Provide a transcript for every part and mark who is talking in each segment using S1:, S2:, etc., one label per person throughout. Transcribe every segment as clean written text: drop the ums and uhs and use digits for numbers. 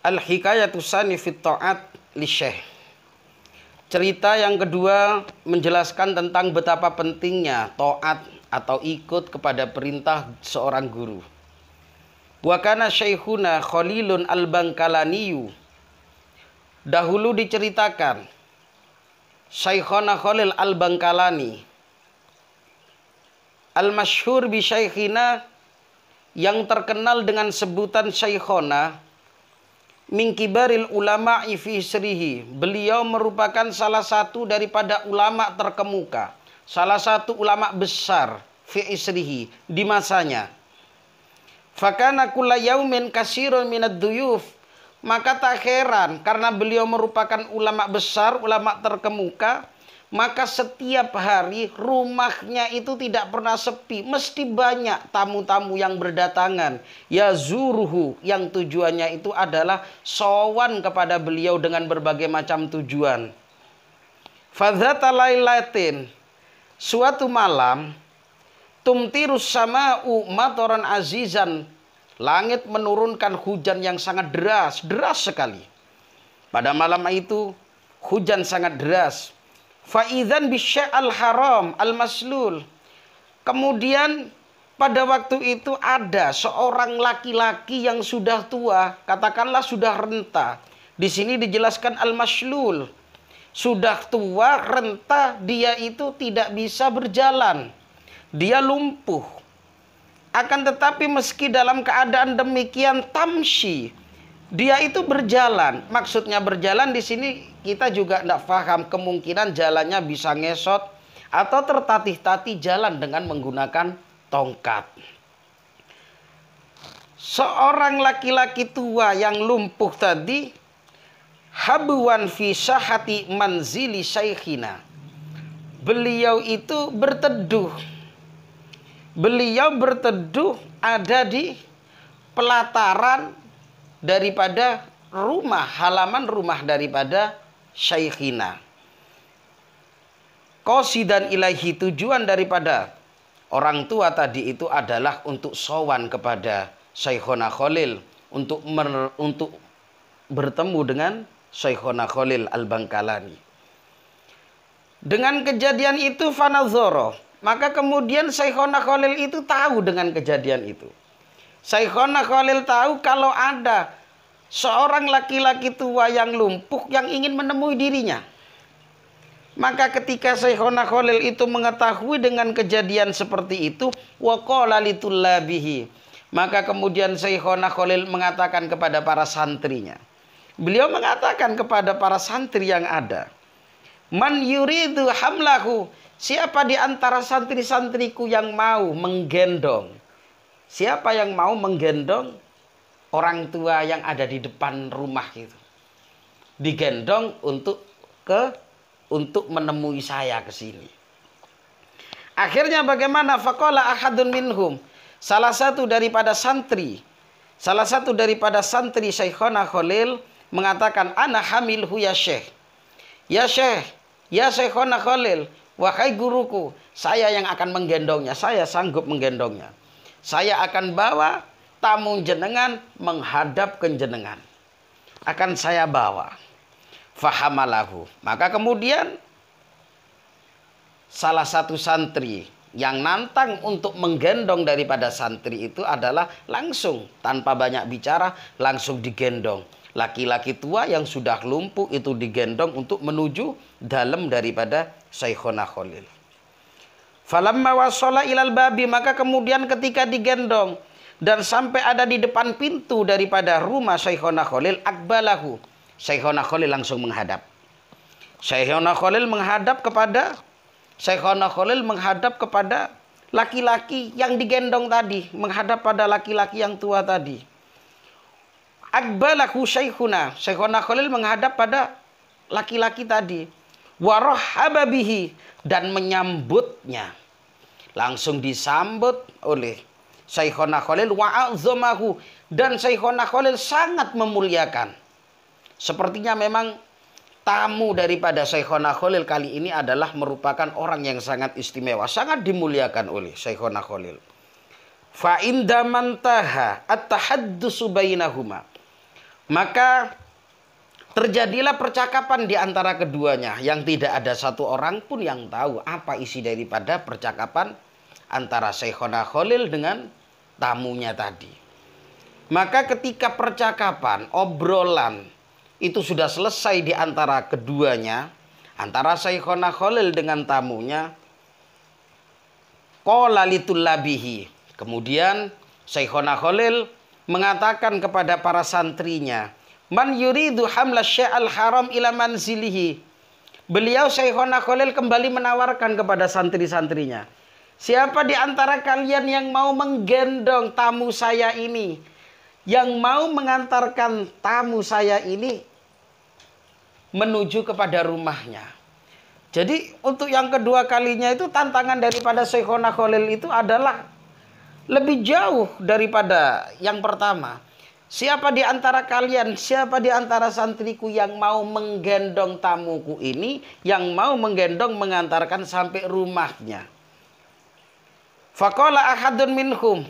S1: Al-hikayatu tsani fit ta'at li syekh. Cerita yang kedua menjelaskan tentang betapa pentingnya taat atau ikut kepada perintah seorang guru. Wa kana syekhuna Khalilun al-Bangkalaniyu. Dahulu diceritakan Syekhona Khalil al-Bangkalani al-masyhur bi syekhina, yang terkenal dengan sebutan Syekhona, min kibaril ulama'i fi isrihi. Beliau merupakan salah satu daripada ulama terkemuka, salah satu ulama besar fi isrihi, di masanya. Fakana kulla yaumin kasirun minad duyuf. Maka tak heran karena beliau merupakan ulama besar, ulama terkemuka, maka setiap hari rumahnya itu tidak pernah sepi, mesti banyak tamu-tamu yang berdatangan. Ya zuruhu, yang tujuannya itu adalah sowan kepada beliau dengan berbagai macam tujuan. Fadzata lailatin, suatu malam, tumtirus sama'u matoran azizan, langit menurunkan hujan yang sangat deras, deras sekali. Pada malam itu hujan sangat deras. Fa'idzan bisya'al haram al-maslul. Kemudian pada waktu itu ada seorang laki-laki yang sudah tua, katakanlah sudah renta. Di sini dijelaskan al-maslul. Sudah tua, renta, dia itu tidak bisa berjalan. Dia lumpuh. Akan tetapi meski dalam keadaan demikian tamshi, dia itu berjalan. Maksudnya berjalan di sini kita juga tidak paham, kemungkinan jalannya bisa ngesot atau tertatih-tatih jalan dengan menggunakan tongkat. Seorang laki-laki tua yang lumpuh tadi, habwan fi sahati manzili syekhina. Beliau itu berteduh. Beliau berteduh ada di pelataran daripada rumah, halaman rumah daripada syekhina. Qasidan ilaihi, tujuan daripada orang tua tadi itu adalah untuk sowan kepada Syekhona Khalil, untuk bertemu dengan Syekhona Khalil al-Bangkalani. Dengan kejadian itu fanazoro, maka kemudian Syekhona Khalil itu tahu dengan kejadian itu. Syekhona Khalil tahu kalau ada seorang laki-laki tua yang lumpuh yang ingin menemui dirinya. Maka ketika Syekhona Khalil itu mengetahui dengan kejadian seperti itu, waqala litullabihi, maka kemudian Syekhona Khalil mengatakan kepada para santrinya. Beliau mengatakan kepada para santri yang ada, man yuridu hamlahu, siapa di antara santri-santriku yang mau menggendong? Siapa yang mau menggendong orang tua yang ada di depan rumah itu? Digendong untuk menemui saya ke sini. Akhirnya bagaimana? Faqala ahadun minhum, salah satu daripada santri Syekhona Khalil mengatakan, ana hamilhu ya syekh. Ya syekh, ya Syekhona Khalil, wahai guruku, saya yang akan menggendongnya, saya sanggup menggendongnya. Saya akan bawa tamu jenengan menghadap ke jenengan. Akan saya bawa. Fahamalahu. Maka kemudian salah satu santri yang nantang untuk menggendong daripada santri itu adalah langsung tanpa banyak bicara, langsung digendong. Laki-laki tua yang sudah lumpuh itu digendong untuk menuju dalam daripada Syekhona Khalil. Falamma wasala ilal babi, maka kemudian ketika digendong dan sampai ada di depan pintu daripada rumah Syekhona Khalil, akbalahu, Syekhona Khalil langsung menghadap. Syekhona Khalil menghadap kepada laki-laki yang digendong tadi, menghadap pada laki-laki yang tua tadi. Akbalahu Syekhuna, Syekhona Khalil menghadap pada laki-laki tadi. Warahaba bihi, dan menyambutnya. Langsung disambut oleh Syekhona Khalil, wa'azamahu, dan Syekhona Khalil sangat memuliakan. Sepertinya memang tamu daripada Syekhona Khalil kali ini adalah merupakan orang yang sangat istimewa, sangat dimuliakan oleh Syekhona Khalil. Fa indamantaha at-tahaddusu bainahuma, Maka terjadilah percakapan di antara keduanya yang tidak ada satu orang pun yang tahu apa isi daripada percakapan antara Syekhona Khalil dengan tamunya tadi. Maka ketika percakapan, obrolan itu sudah selesai di antara keduanya, antara Syekhona Khalil dengan tamunya, qala litullabihi. Kemudian Syekhona Khalil mengatakan kepada para santrinya, man yuridu hamla syai'al haram ila manzilihi. Beliau Syekhona Khalil kembali menawarkan kepada santri-santrinya, siapa di antara kalian yang mau menggendong tamu saya ini, yang mau mengantarkan tamu saya ini menuju kepada rumahnya. Jadi untuk yang kedua kalinya itu tantangan daripada Syekhona Khalil itu adalah lebih jauh daripada yang pertama. Siapa di antara kalian, siapa di antara santriku yang mau menggendong tamuku ini, yang mau menggendong mengantarkan sampai rumahnya. Faqala ahadun minhum.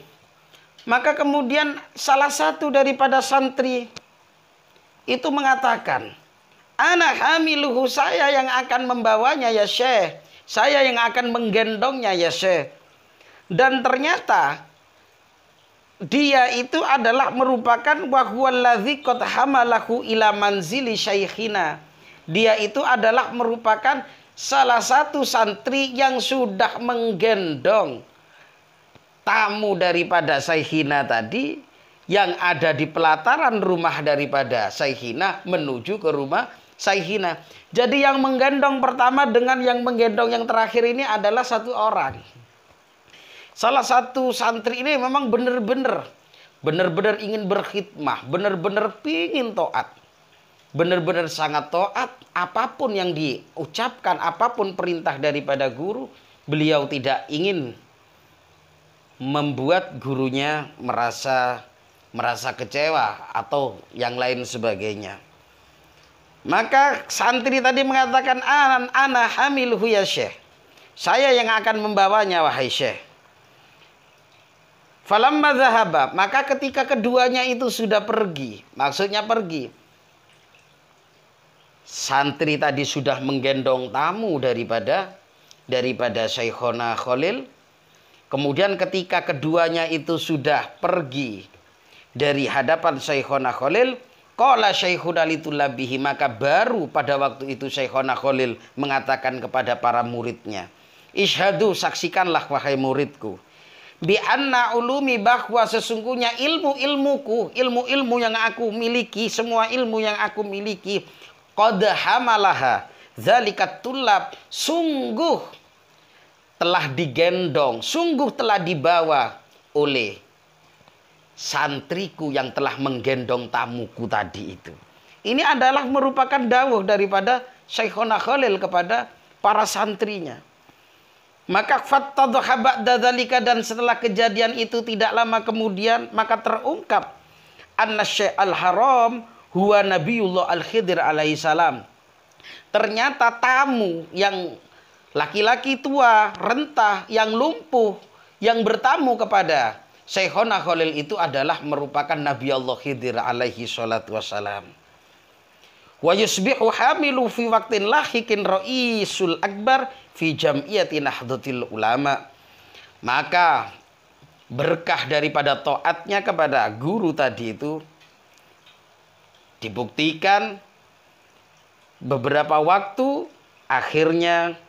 S1: Maka kemudian salah satu daripada santri itu mengatakan, ana hamiluhu, saya yang akan membawanya ya Syekh. Saya yang akan menggendongnya ya Syekh. Dan ternyata dia itu adalah merupakan wahwallazi qad hamalahu ila manzili syaikhina. Dia itu adalah merupakan salah satu santri yang sudah menggendong tamu daripada Syekhina tadi yang ada di pelataran rumah daripada Syekhina menuju ke rumah Syekhina. Jadi yang menggendong pertama dengan yang menggendong yang terakhir ini adalah satu orang. Salah satu santri ini memang benar-benar ingin berkhidmah, benar-benar pingin taat. Benar-benar sangat taat, apapun yang diucapkan, apapun perintah daripada guru, beliau tidak ingin membuat gurunya merasa kecewa atau yang lain sebagainya. Maka santri tadi mengatakan, ana hamiluhu ya Syekh. Saya yang akan membawanya wahai Syekh. Falamma dhahaba, maka ketika keduanya itu sudah pergi, maksudnya pergi, santri tadi sudah menggendong tamu daripada Syekhona Khalil. Kemudian ketika keduanya itu sudah pergi dari hadapan Syekhona Khalil, qala Syekhuna litullabihi, maka baru pada waktu itu Syekhona Khalil mengatakan kepada para muridnya, ishadu, saksikanlah wahai muridku, bi anna ulumi, bahwa sesungguhnya ilmu-ilmuku, ilmu-ilmu yang aku miliki, semua ilmu yang aku miliki, qad hamalaha dzalikat tullab, sungguh telah digendong, sungguh telah dibawa oleh santriku yang telah menggendong tamuku tadi itu. Ini adalah merupakan dawuh daripada Syekhona Khalil kepada para santrinya. Maka fattadha ba'da dzalika, dan setelah kejadian itu tidak lama kemudian maka terungkap anna syai'al haram huwa nabiyullah al-Khidir alaihi salam. Ternyata tamu yang laki-laki tua, rentah, yang lumpuh, yang bertamu kepada Syekhona Khalil itu adalah merupakan Nabi Allah Khidir alaihi salatu wassalam. Wa yusbihu hamilu fi waqtin lahikin ra'isul akbar fi jam'iyati nahdlatul ulama. Maka berkah daripada taatnya kepada guru tadi itu dibuktikan beberapa waktu akhirnya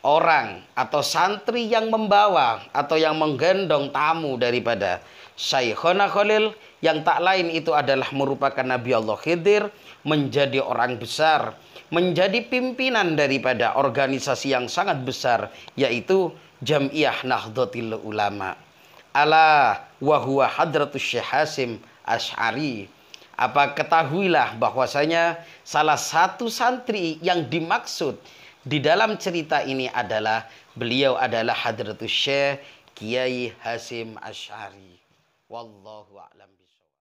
S1: orang atau santri yang membawa atau yang menggendong tamu daripada Syekhona Khalil yang tak lain itu adalah merupakan Nabi Allah Khidir, menjadi orang besar, menjadi pimpinan daripada organisasi yang sangat besar, yaitu Jam'iyah Nahdlatul Ulama. Ala wa huwa hadratus Syekh Hasim Asy'ari. Apa ketahuilah bahwasanya salah satu santri yang dimaksud di dalam cerita ini adalah beliau adalah Hadratus Syekh Kiai Hasim Asy'ari. Wallahu a'lam.